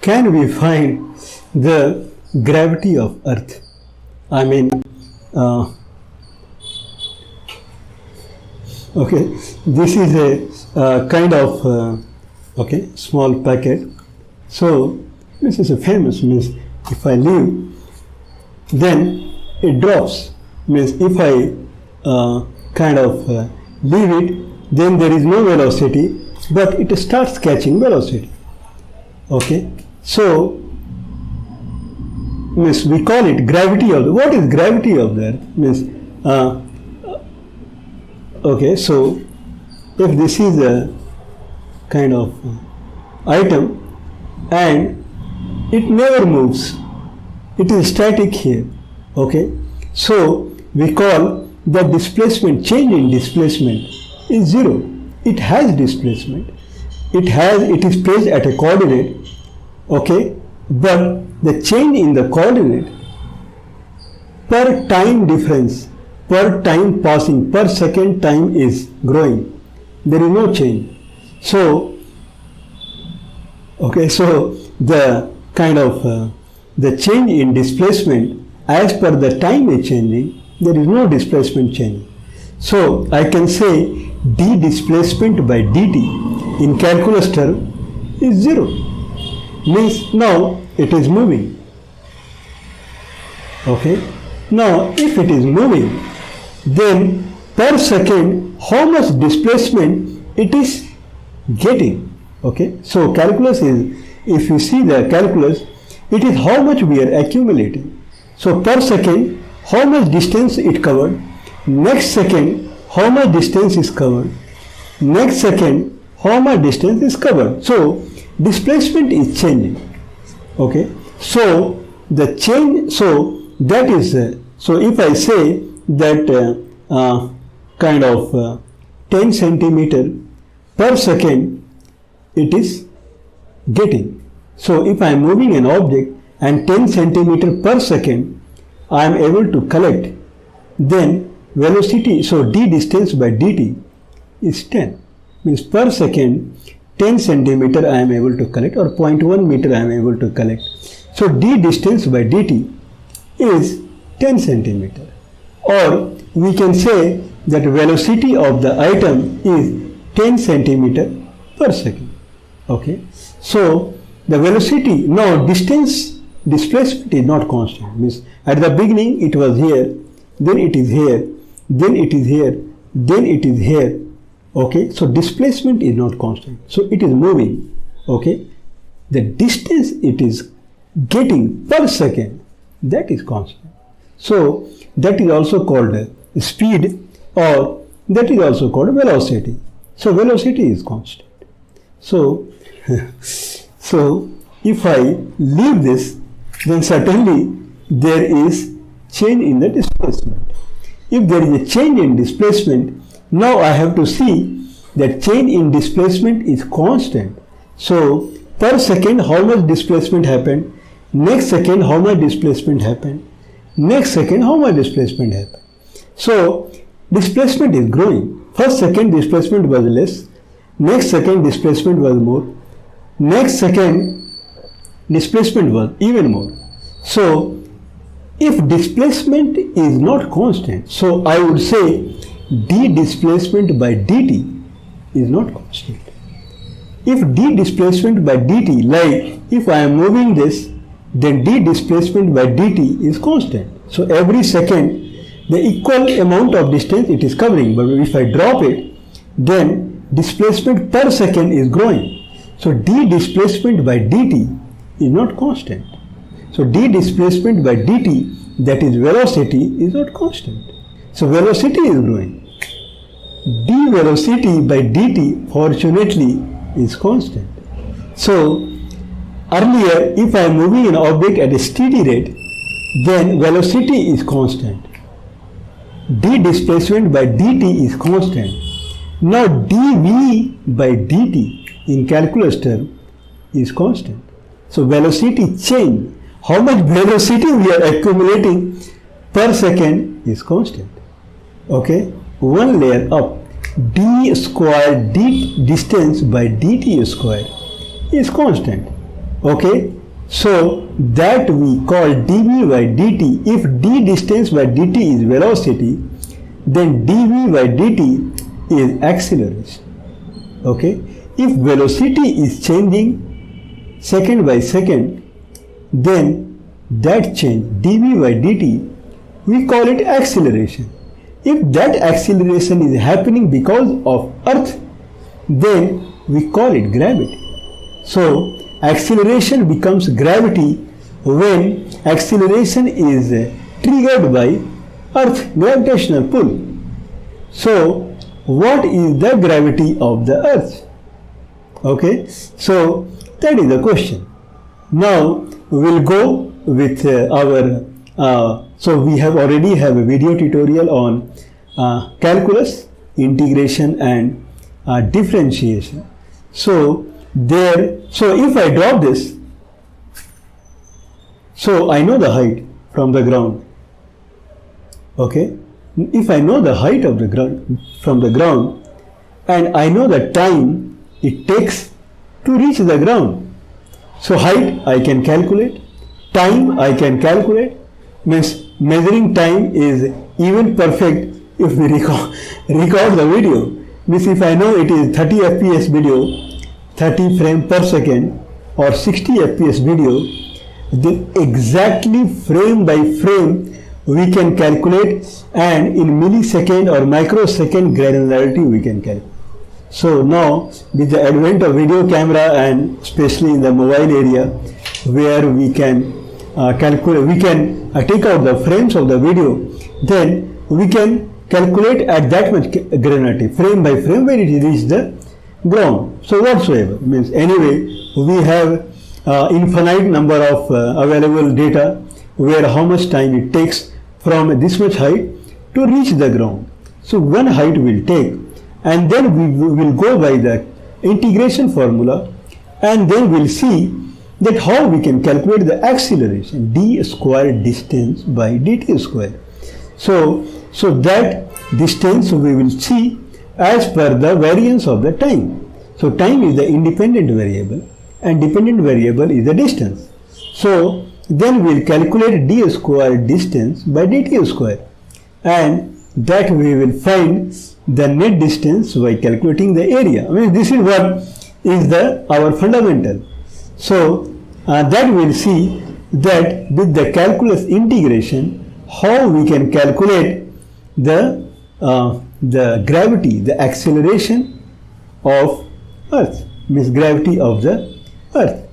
can we find the gravity of Earth? I mean, okay, this is a kind of okay, small packet. So this is a famous, means if I leave, then it drops. Means if I kind of leave it, then there is no velocity, but it starts catching velocity. Okay, so means we call it gravity of the. What is gravity of the Earth? Means okay, so if this is a kind of item and it never moves, it is static here. Okay, so we call the displacement, change in displacement is zero. It has displacement. It is placed at a coordinate. Okay, but the change in the coordinate per time difference, per time passing, per second time is growing. There is no change. So, okay, so the kind of the change in displacement as per the time is changing, there is no displacement change. So I can say d displacement by dt in calculus term is zero. Means now it is moving. Okay. Now if it is moving, then per second how much displacement it is getting. Okay. So calculus is, if you see the calculus, it is how much we are accumulating. So per second how much distance it covered, next second how much distance is covered, next second how much distance is covered. So displacement is changing. Okay, so the change, so that is so if I say that kind of 10 centimeter per second it is getting. So if I am moving an object and 10 centimeter per second I am able to collect, then velocity, so d distance by dt is 10. Means per second 10 centimeter I am able to collect, or 0.1 meter I am able to collect. So d distance by dt is 10 centimeter. Or we can say that velocity of the item is 10 centimeter per second. Okay. So the velocity, now distance, displacement is not constant. Means at the beginning it was here, then it is here, then it is here, then it is here. Okay, so displacement is not constant, so it is moving. Okay, the distance it is getting per second, that is constant. So that is also called speed, or that is also called velocity. So velocity is constant. So so if I leave this, then certainly there is change in the displacement. If there is a change in displacement, now I have to see that change in displacement is constant. So per second how much displacement happened, next second how much displacement happened, next second how much displacement happened. So displacement is growing. First second displacement was less, next second displacement was more, next second displacement was even more. So if displacement is not constant, so I would say d displacement by dt is not constant. If d displacement by dt, like if I am moving this, then d displacement by dt is constant. So every second the equal amount of distance it is covering, but if I drop it, then displacement per second is growing. So d displacement by dt is not constant. So d displacement by dt, that is velocity, is not constant. So velocity is growing. d velocity by dt fortunately is constant. So earlier if I am moving an object at a steady rate, then velocity is constant. d displacement by dt is constant. Now dv by dt in calculus term is constant. So velocity change, how much velocity we are accumulating per second is constant. Okay, one layer up, d square d distance by dt square is constant. Okay, so that we call dv by dt. If d distance by dt is velocity, then dv by dt is acceleration. Okay, if velocity is changing second by second, then that change dv by dt, we call it acceleration. If that acceleration is happening because of earth, then we call it gravity. So acceleration becomes gravity when acceleration is triggered by earth gravitational pull. So what is the gravity of the earth? Okay, so that is the question. Now we will go with so we have already have a video tutorial on calculus, integration and differentiation. So if I drop this, so I know the height from the ground. Okay, if I know the height of the ground from the ground, and I know the time it takes to reach the ground, so height I can calculate, time I can calculate. Means measuring time is even perfect if we record the video. Means if I know it is 30 fps video, 30 frame per second, or 60 fps video, then exactly frame by frame we can calculate, and in millisecond or microsecond granularity we can calculate. So now with the advent of video camera, and especially in the mobile area where we can calculate, we can take out the frames of the video, then we can calculate at that much granularity, frame by frame, when it reaches the ground. So whatsoever, means anyway we have infinite number of available data where how much time it takes from this much height to reach the ground. So one height will take, and then we will go by the integration formula, and then we'll see that how we can calculate the acceleration, d square distance by dt square. So that distance we will see as per the variance of the time. So time is the independent variable and dependent variable is the distance. So then we will calculate d square distance by dt square, and that we will find the net distance by calculating the area. I mean, this is what is our fundamental. So that we will see that with the calculus integration, how we can calculate the gravity, the acceleration of earth, means gravity of the earth.